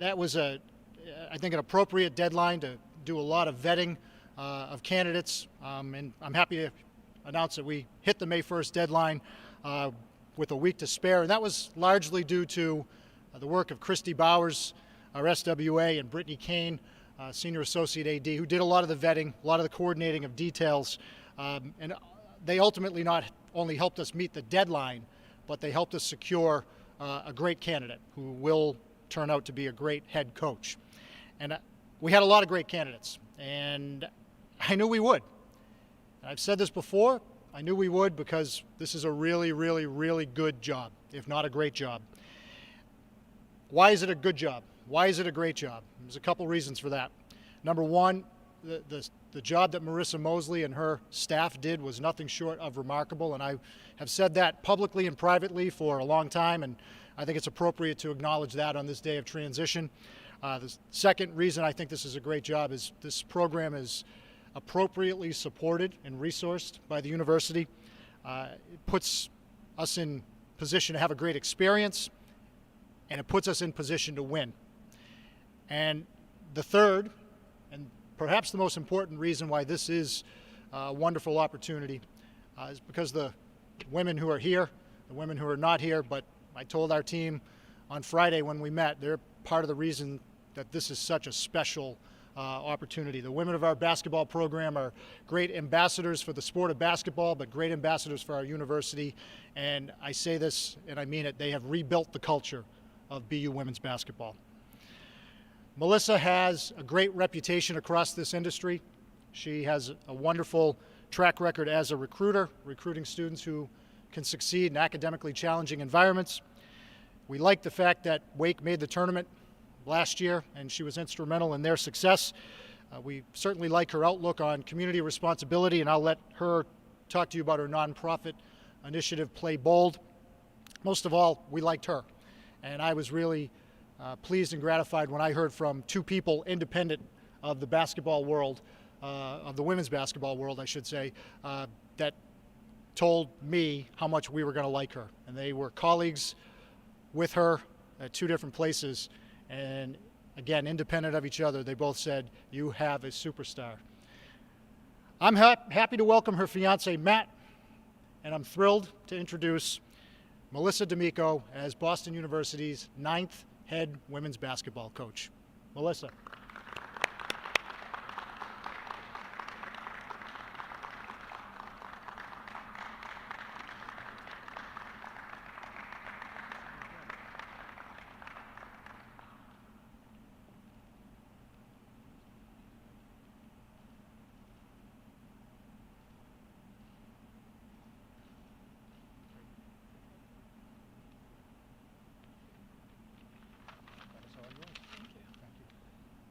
That was I think, an appropriate deadline to do a lot of vetting of candidates, and I'm happy to announce that we hit the May 1st deadline with a week to spare, and that was largely due to the work of Christy Bowers, our SWA, and Brittany Kane, Senior Associate AD, who did a lot of the vetting, a lot of the coordinating of details, and they ultimately not only helped us meet the deadline, but they helped us secure a great candidate who will turn out to be a great head coach. And we had a lot of great candidates, and I knew we would. And I've said this before, I knew we would, because this is a really, really, really good job, if not a great job. Why is it a good job? Why is it a great job? There's a couple reasons for that. Number one, the job that Marissa Mosley and her staff did was nothing short of remarkable, and I have said that publicly and privately for a long time, and I think it's appropriate to acknowledge that on this day of transition. The second reason I think this is a great job is this program is appropriately supported and resourced by the university. It puts us in position to have a great experience, and it puts us in position to win. And the third, and perhaps the most important reason why this is a wonderful opportunity is because the women who are here, the women who are not here, but I told our team on Friday when we met, they're part of the reason that this is such a special opportunity. The women of our basketball program are great ambassadors for the sport of basketball, but great ambassadors for our university. And I say this, and I mean it, they have rebuilt the culture of BU women's basketball. Melissa has a great reputation across this industry. She has a wonderful track record as a recruiter, recruiting students who can succeed in academically challenging environments. We like the fact that Wake made the tournament last year, and she was instrumental in their success. We certainly like her outlook on community responsibility, and I'll let her talk to you about her nonprofit initiative, Play Bold. Most of all, we liked her, and I was really pleased and gratified when I heard from two people independent of the basketball world, of the women's basketball world, I should say, that told me how much we were going to like her. And they were colleagues with her at two different places. And again, independent of each other, they both said, "You have a superstar." I'm happy to welcome her fiance, Matt, and I'm thrilled to introduce Melissa D'Amico as Boston University's 9th head women's basketball coach. Melissa.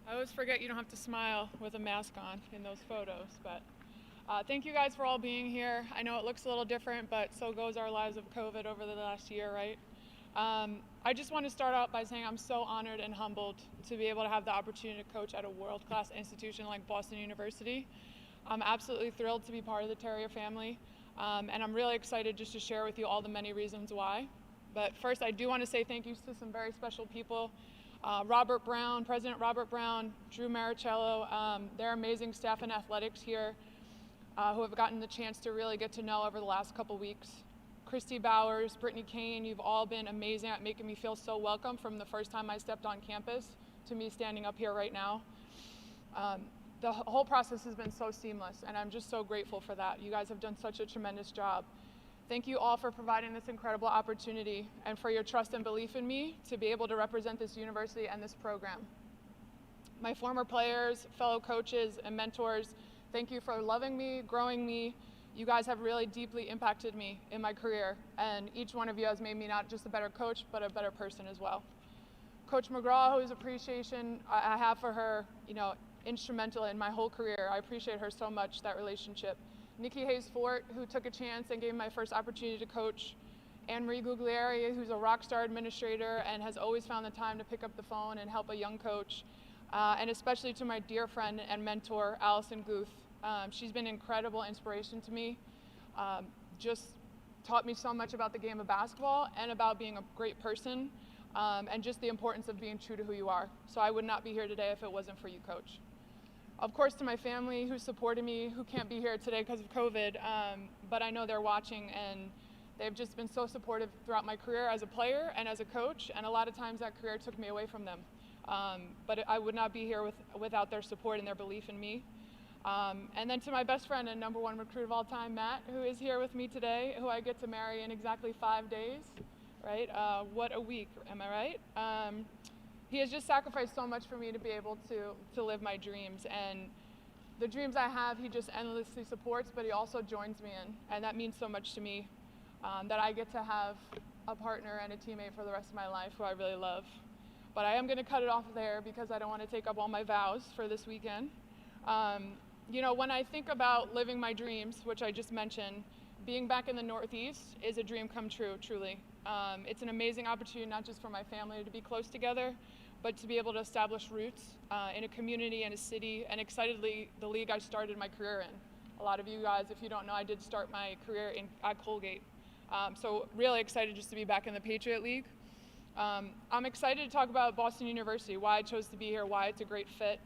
I always forget you don't have to smile with a mask on in those photos, but thank you guys for all being here. I know it looks a little different, but so goes our lives of COVID over the last year, right? I just want to start out by saying I'm so honored and humbled to be able to have the opportunity to coach at a world-class institution like Boston University. I'm absolutely thrilled to be part of the Terrier family, and I'm really excited just to share with you all the many reasons why. But first, I do want to say thank you to some very special people. Robert Brown, President Robert Brown, Drew Maricello, their amazing staff and athletics here who have gotten the chance to really get to know over the last couple weeks. Christy Bowers, Brittany Kane, you've all been amazing at making me feel so welcome from the first time I stepped on campus to me standing up here right now. The whole process has been so seamless, and I'm just so grateful for that. You guys have done such a tremendous job. Thank you all for providing this incredible opportunity and for your trust and belief in me to be able to represent this university and this program. My former players, fellow coaches, and mentors, thank you for loving me, growing me. You guys have really deeply impacted me in my career, and each one of you has made me not just a better coach, but a better person as well. Coach McGraw, whose appreciation I have for her, instrumental in my whole career. I appreciate her so much, that relationship. Nikki Hayes-Fort, who took a chance and gave me my first opportunity to coach. Anne-Marie Guglieri, who's a rock star administrator and has always found the time to pick up the phone and help a young coach. And especially to my dear friend and mentor, Allison Guth. She's been an incredible inspiration to me. Just taught me so much about the game of basketball and about being a great person. and just the importance of being true to who you are. So I would not be here today if it wasn't for you, Coach. Of course, to my family who supported me, who can't be here today because of COVID, but I know they're watching, and they've just been so supportive throughout my career as a player and as a coach, and a lot of times that career took me away from them. But I would not be here without their support and their belief in me. And then to my best friend and #1 recruit of all time, Matt, who is here with me today, who I get to marry in exactly 5 days, right? What a week, am I right? He has just sacrificed so much for me to be able to live my dreams. And the dreams I have, he just endlessly supports, but he also joins me in. And that means so much to me, that I get to have a partner and a teammate for the rest of my life who I really love. But I am going to cut it off there because I don't want to take up all my vows for this weekend. You know, when I think about living my dreams, which I just mentioned, being back in the Northeast is a dream come true, truly. It's an amazing opportunity, not just for my family to be close together, but to be able to establish roots in a community and a city, and excitedly, the league I started my career in. A lot of you guys, if you don't know, I did start my career at Colgate. So really excited just to be back in the Patriot League. I'm excited to talk about Boston University, why I chose to be here, why it's a great fit.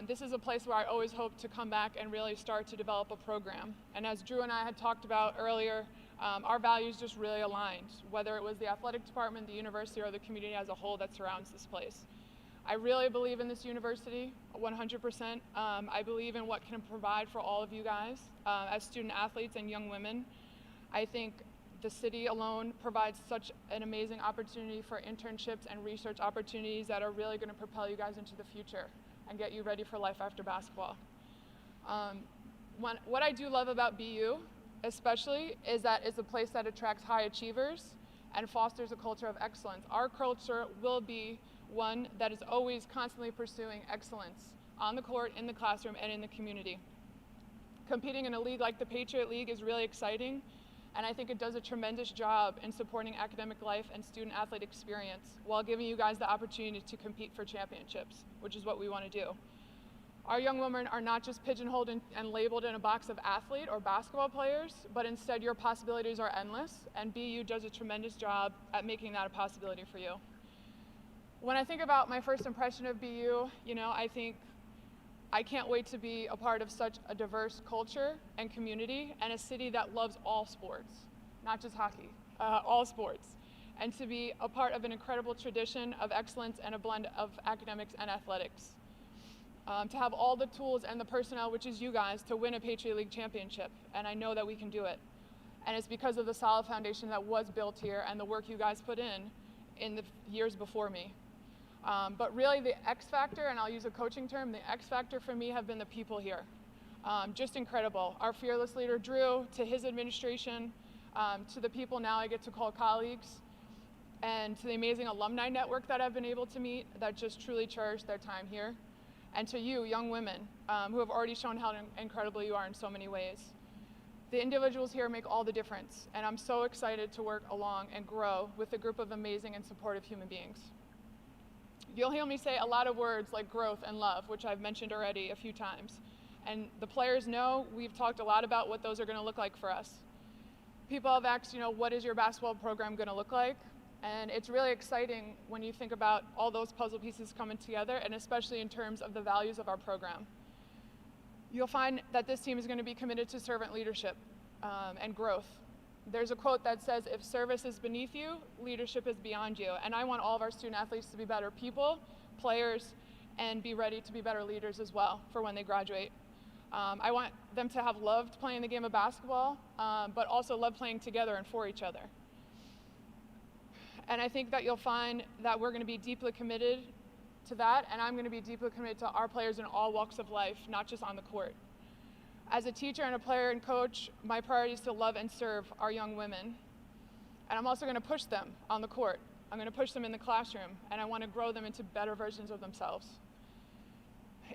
This is a place where I always hope to come back and really start to develop a program. And as Drew and I had talked about earlier, our values just really aligned, whether it was the athletic department, the university, or the community as a whole that surrounds this place. I really believe in this university, 100%. I believe in what can provide for all of you guys as student athletes and young women. I think the city alone provides such an amazing opportunity for internships and research opportunities that are really going to propel you guys into the future and get you ready for life after basketball. What I do love about BU, especially, is that it's a place that attracts high achievers and fosters a culture of excellence. Our culture will be one that is always constantly pursuing excellence on the court, in the classroom, and in the community. Competing in a league like the Patriot League is really exciting, and I think it does a tremendous job in supporting academic life and student athlete experience while giving you guys the opportunity to compete for championships, which is what we want to do. Our young women are not just pigeonholed and labeled in a box of athlete or basketball players, but instead your possibilities are endless, and BU does a tremendous job at making that a possibility for you. When I think about my first impression of BU, you know, I think I can't wait to be a part of such a diverse culture and community, and a city that loves all sports, not just hockey, all sports, and to be a part of an incredible tradition of excellence and a blend of academics and athletics. To have all the tools and the personnel, which is you guys, to win a Patriot League championship, and I know that we can do it. And it's because of the solid foundation that was built here and the work you guys put in the years before me. But really the X factor, and I'll use a coaching term, the X factor for me have been the people here. Just incredible. Our fearless leader, Drew, to his administration, to the people now I get to call colleagues, and to the amazing alumni network that I've been able to meet that just truly cherish their time here. And to you, young women, who have already shown how incredible you are in so many ways. The individuals here make all the difference, and I'm so excited to work along and grow with a group of amazing and supportive human beings. You'll hear me say a lot of words like growth and love, which I've mentioned already a few times. And the players know we've talked a lot about what those are going to look like for us. People have asked, you know, what is your basketball program going to look like? And it's really exciting when you think about all those puzzle pieces coming together, and especially in terms of the values of our program. You'll find that this team is going to be committed to servant leadership and growth. There's a quote that says, if service is beneath you, leadership is beyond you. And I want all of our student athletes to be better people, players, and be ready to be better leaders as well for when they graduate. I want them to have loved playing the game of basketball, but also love playing together and for each other. And I think that you'll find that we're going to be deeply committed to that, and I'm going to be deeply committed to our players in all walks of life, not just on the court. As a teacher and a player and coach, my priority is to love and serve our young women. And I'm also going to push them on the court. I'm going to push them in the classroom, and I want to grow them into better versions of themselves.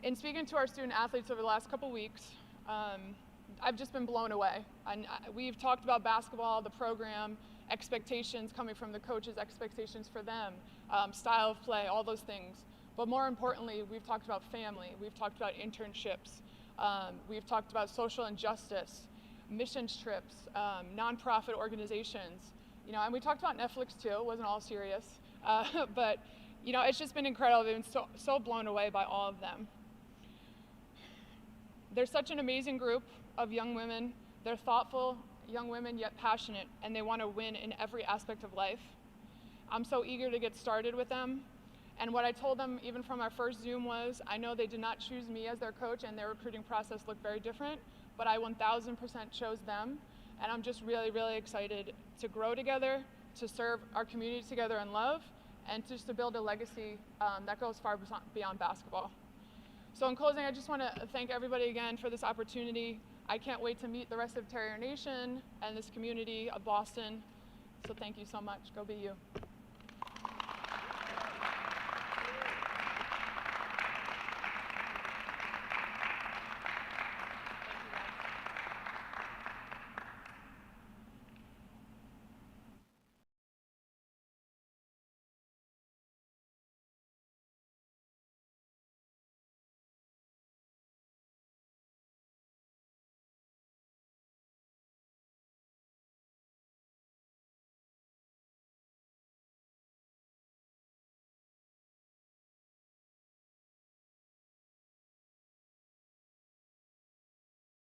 In speaking to our student athletes over the last couple weeks, I've just been blown away. And we've talked about basketball, the program, expectations coming from the coaches, expectations for them, style of play, all those things. But more importantly, we've talked about family, we've talked about internships, we've talked about social injustice, missions trips, nonprofit organizations, you know, and we talked about Netflix too. It wasn't all serious. But you know, it's just been incredible. I've been so blown away by all of them. They're such an amazing group of young women. They're thoughtful young women, yet passionate, and they want to win in every aspect of life. I'm so eager to get started with them. And what I told them, even from our first Zoom, was I know they did not choose me as their coach, and their recruiting process looked very different, but I 1000% chose them. And I'm just really, really excited to grow together, to serve our community together in love, and just to build a legacy that goes far beyond basketball. So in closing, I just want to thank everybody again for this opportunity. I can't wait to meet the rest of Terrier Nation and this community of Boston. So thank you so much. Go be you.